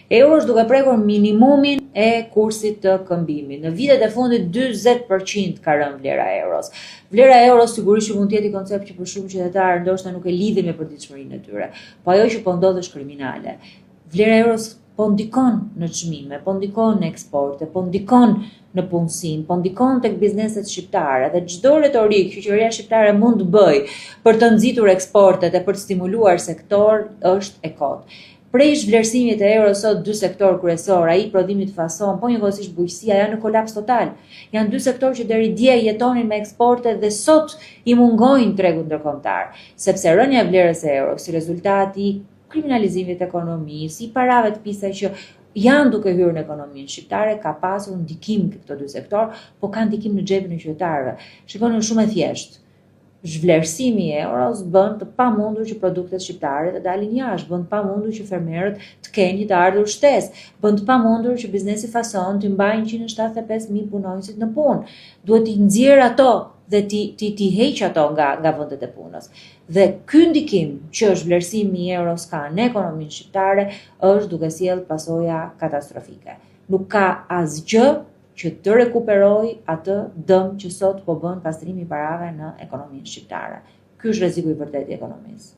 Euro është duke prekur minimumin e kursit të këmbimit. Në vitet e fundit 40% ka rënë vlera e euros. Vlera e euros sigurisht që mund të jetë koncept që për shumë qytetarë ndoshta nuk e lidhin me përditshmërinë e tyre, po ajo që po ndodh është kriminale. Vlera e euros po ndikon në çmime, po ndikon në eksporte, po ndikon në punësim, po ndikon tek bizneset shqiptare dhe çdo retorik që qeveria shqiptare mund të bëjë për të nxitur eksportet e për të stimuluar sektor është e kotë. Prej zhvlerësimit e euros sot dy sektor kryesor, ai prodhimi të fason, po njëkohësisht bujqësia janë në kolaps total. Janë dy sektor që deri dje jetonin me eksporte dhe sot i mungojnë tregut ndërkombëtar, sepse rënja e vlerës së euros si rezultati i kriminalizimit të ekonomisë, i parave të pisa që janë duke hyrë në ekonominë shqiptare, ka pasur ndikim këto dy sektor, po kanë ndikim në xhepin e qytetarëve. Shikoni, është shumë e thjeshtë. Zhvlerësimi i euros bën të pamundur që produktet shqiptare të dalin jashtë, bën të pamundur që fermerët të kenë një të ardhur shtesë, bën të pamundur që biznesi fason të mbajnë 175.000 punonjësit në punë. Duhet t'i nxjerr ato dhe ti heq ato nga vendet e punës. Dhe ky ndikim që zhvlerësimi i euros ka në ekonominë shqiptare është duke sjellë pasoja katastrofike. Nuk ka asgjë që të rekuperoj atë dëm që sot po bën pastrimi i parave në ekonominë shqiptare. Ky është rreziku i vërtetë i ekonomisë.